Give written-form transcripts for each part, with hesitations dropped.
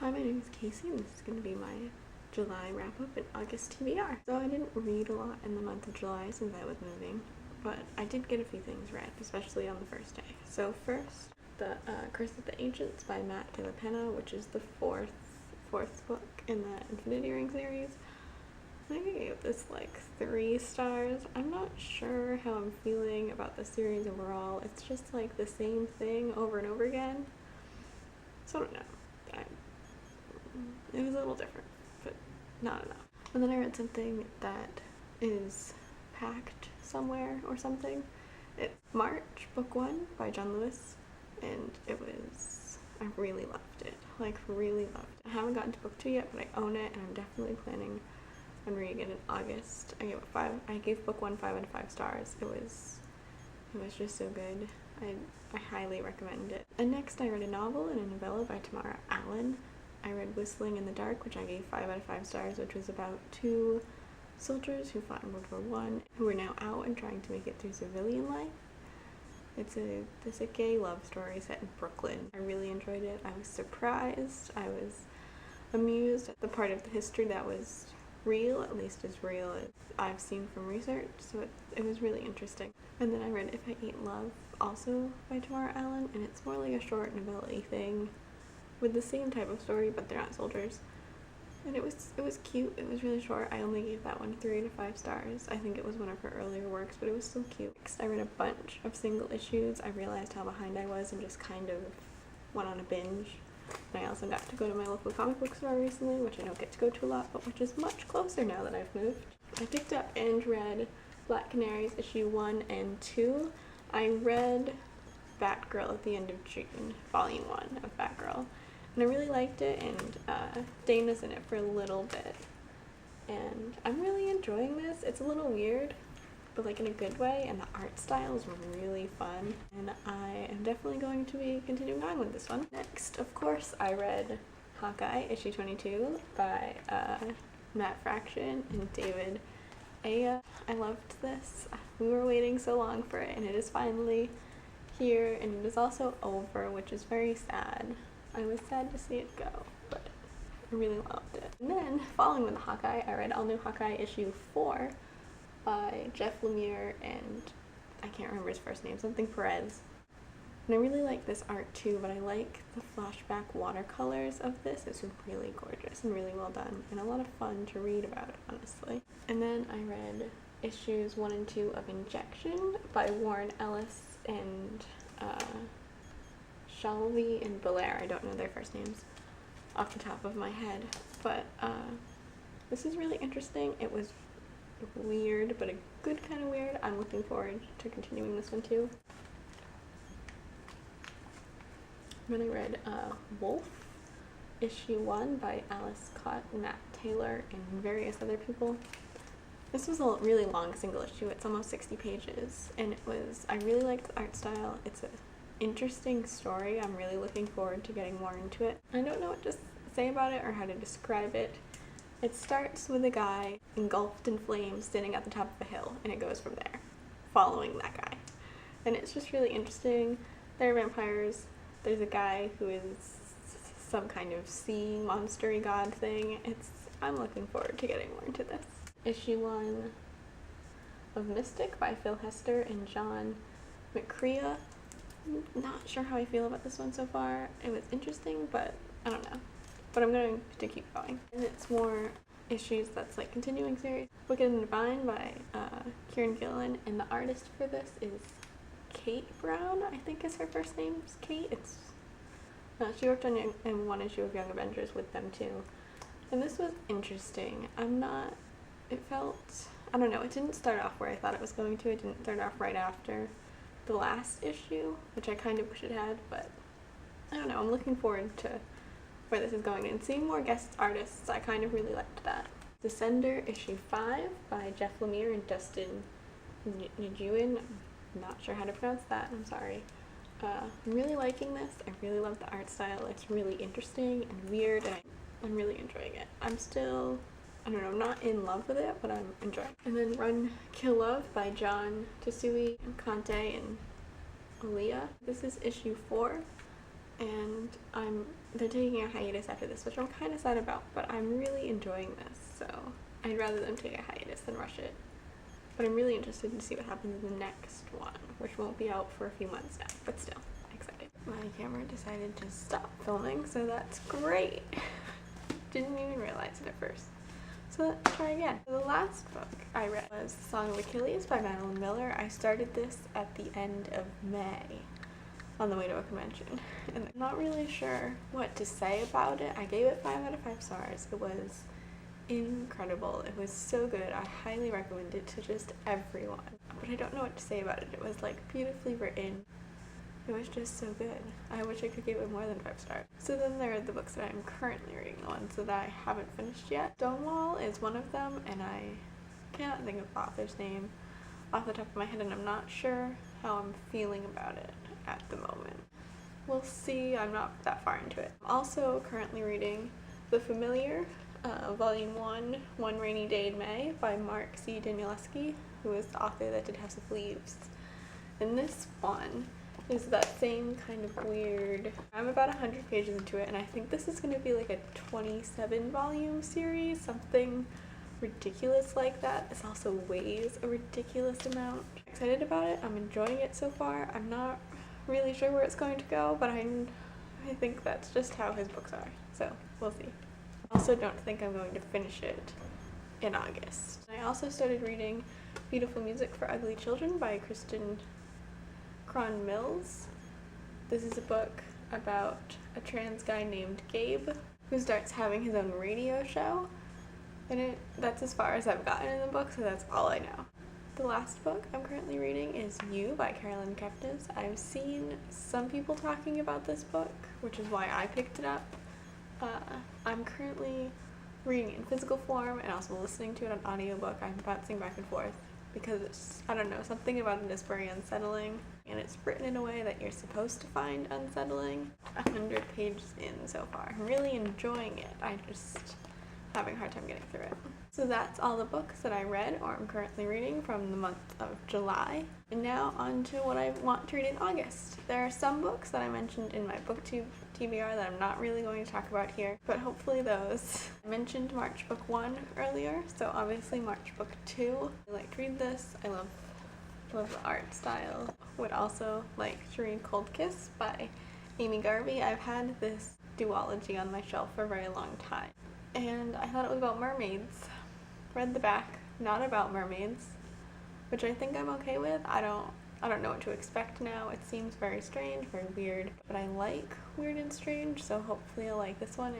Hi, my name is Casey and this is going to be my July wrap-up and August TBR. So I didn't read a lot in the month of July since I was moving, but I did get a few things read, especially on the first day. So first, the Curse of the Ancients by Matt De La Pena, which is the fourth book in the Infinity Ring series. I think I gave this like 3 stars. I'm not sure how I'm feeling about the series overall. It's just like the same thing over and over again. So I don't know. It was a little different, but not enough. And then I read something that is packed somewhere or something. It's March, book 1 by John Lewis, and I really loved it. Like, really loved it. I haven't gotten to book 2 yet, but I own it, and I'm definitely planning on reading it in August. I gave book 1 5 out of 5 stars. It was just so good. I highly recommend it. And next I read a novel and a novella by Tamara Allen. I read Whistling in the Dark, which I gave 5 out of 5 stars, which was about 2 soldiers who fought in World War I, who are now out and trying to make it through civilian life. It's a gay love story set in Brooklyn. I really enjoyed it. I was surprised. I was amused at the part of the history that was real, at least as real as I've seen from research, so it was really interesting. And then I read If I Ate Love, also by Tamara Allen, and it's more like a short novella-y thing with the same type of story, but they're not soldiers. And it was cute. It was really short. I only gave that one 3 out of 5 stars. I think it was one of her earlier works, but it was still cute. Next, I read a bunch of single issues. I realized how behind I was and just kind of went on a binge. And I also got to go to my local comic book store recently, which I don't get to go to a lot, but which is much closer now that I've moved. I picked up and read Black Canaries issue 1 and 2. I read Batgirl at the end of June, volume 1 of Batgirl. And I really liked it, and Dana's in it for a little bit. And I'm really enjoying this. It's a little weird, but like in a good way, and the art style is really fun. And I am definitely going to be continuing on with this one. Next, of course, I read Hawkeye, issue 22 by Matt Fraction and David Aya. I loved this. We were waiting so long for it, and it is finally here, and it is also over, which is very sad. I was sad to see it go, but I really loved it. And then, following with Hawkeye, I read All New Hawkeye issue 4 by Jeff Lemire and I can't remember his first name, something Perez. And I really like this art too, but I like the flashback watercolors of this. It's really gorgeous and really well done, and a lot of fun to read about it, honestly. And then I read issues 1 and 2 of Injection by Warren Ellis and Shalvi and Belair. I don't know their first names off the top of my head, but this is really interesting. It was weird, but a good kind of weird. I'm looking forward to continuing this one too. Then I read Wolf, issue 1 by Alice Cott, Matt Taylor, and various other people. This was a really long single issue. It's almost 60 pages, and I really liked the art style. It's an interesting story. I'm really looking forward to getting more into it. I don't know what to say about it or how to describe it. It starts with a guy engulfed in flames sitting at the top of a hill, and it goes from there, following that guy. And it's just really interesting. There are vampires. There's a guy who is some kind of sea monster-y god thing. I'm looking forward to getting more into this. Issue 1 of Mystic by Phil Hester and John McCrea. Not sure how I feel about this one so far. It was interesting, but I don't know. But I'm going to keep going. And it's more issues that's like continuing series. Wicked and Divine by Kieran Gillen, and the artist for this is Kate Brown, I think is her first name. It's Kate. She worked on in 1 issue of Young Avengers with them too. And this was interesting. It felt, I don't know, it didn't start off where I thought it was going to. It didn't start off right after the last issue, which I kind of wish it had, but I don't know. I'm looking forward to where this is going, and seeing more guest artists. I kind of really liked that. Descender, issue 5 by Jeff Lemire and Dustin Nguyen. I'm not sure how to pronounce that. I'm sorry. I'm really liking this. I really love the art style. It's really interesting and weird, and I'm really enjoying it. I'm still, I don't know, not in love with it, but I'm enjoying it. And then Run, Kill, Love by John Tesui and Conte and Aaliyah. This is issue 4, and I'm they're taking a hiatus after this, which I'm kind of sad about, but I'm really enjoying this, so I'd rather them take a hiatus than rush it. But I'm really interested to see what happens in the next one, which won't be out for a few months now, but still, excited. My camera decided to stop filming, so that's great. Didn't even realize it at first. So let's try again. The last book I read was The Song of Achilles by Madeline Miller. I started this at the end of May on the way to a convention, and I'm not really sure what to say about it. I gave it 5 out of 5 stars. It was incredible. It was so good. I highly recommend it to just everyone. But I don't know what to say about it. It was like beautifully written. It was just so good. I wish I could give it more than 5 stars. So then there are the books that I'm currently reading, the ones that I haven't finished yet. Stonewall is one of them, and I cannot think of the author's name off the top of my head, and I'm not sure how I'm feeling about it at the moment. We'll see. I'm not that far into it. I'm also currently reading The Familiar, Volume 1, One Rainy Day in May by Mark C. Danielewski, who is the author that did House of Leaves. And this one is that same kind of weird. I'm about 100 pages into it, and I think this is going to be like a 27 volume series, something ridiculous like that. This also weighs a ridiculous amount. I'm excited about it. I'm enjoying it so far. I'm not really sure where it's going to go, but I think that's just how his books are, so we'll see. I also don't think I'm going to finish it in August. I also started reading Beautiful Music for Ugly Children by Kristen Cron Mills. This is a book about a trans guy named Gabe who starts having his own radio show, and that's as far as I've gotten in the book, so that's all I know. The last book I'm currently reading is You by Carolyn Kepnes. I've seen some people talking about this book, which is why I picked it up. I'm currently reading it in physical form and also listening to it on audiobook. I'm bouncing back and forth because it's, I don't know, something about it is very unsettling, and it's written in a way that you're supposed to find unsettling. 100 pages in so far. I'm really enjoying it. I just having a hard time getting through it. So that's all the books that I read or I'm currently reading from the month of July. And now on to what I want to read in August. There are some books that I mentioned in my booktube TBR that I'm not really going to talk about here, but hopefully those. I mentioned March Book 1 earlier, so obviously March Book 2. I like to read this. I love the art style. Would also like to read Cold Kiss by Amy Garvey. I've had this duology on my shelf for a very long time, and I thought it was about mermaids. Read the back, not about mermaids, which I think I'm okay with. I don't know what to expect now. It seems very strange, very weird, but I like weird and strange, so hopefully I'll like this one.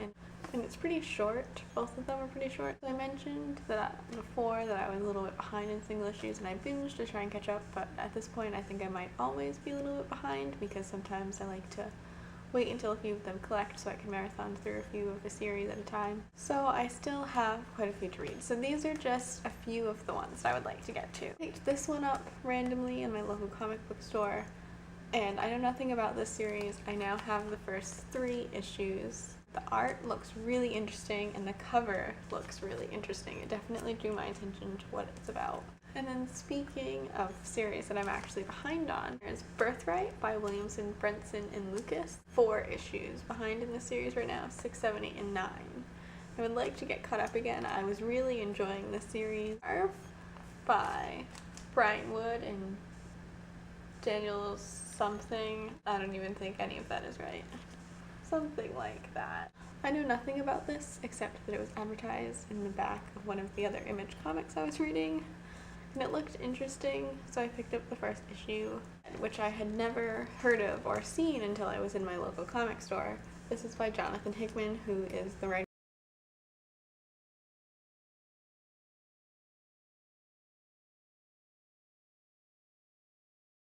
And it's pretty short. Both of them are pretty short. So I mentioned that before that I was a little bit behind in single issues, and I binged to try and catch up, but at this point I think I might always be a little bit behind because sometimes I like to wait until a few of them collect so I can marathon through a few of the series at a time. So I still have quite a few to read. So these are just a few of the ones that I would like to get to. I picked this one up randomly in my local comic book store, and I know nothing about this series. I now have the first 3 issues. The art looks really interesting and the cover looks really interesting. It definitely drew my attention to what it's about. And then speaking of series that I'm actually behind on, there's Birthright by Williamson, Brenson, and Lucas. 4 issues behind in the series right now, 6, 7, 8, and 9. I would like to get caught up again. I was really enjoying the series. Earth by Brian Wood and Daniel something. I don't even think any of that is right. Something like that. I know nothing about this except that it was advertised in the back of one of the other Image comics I was reading, and it looked interesting, so I picked up the first issue, which I had never heard of or seen until I was in my local comic store. This is by Jonathan Hickman, who is the writer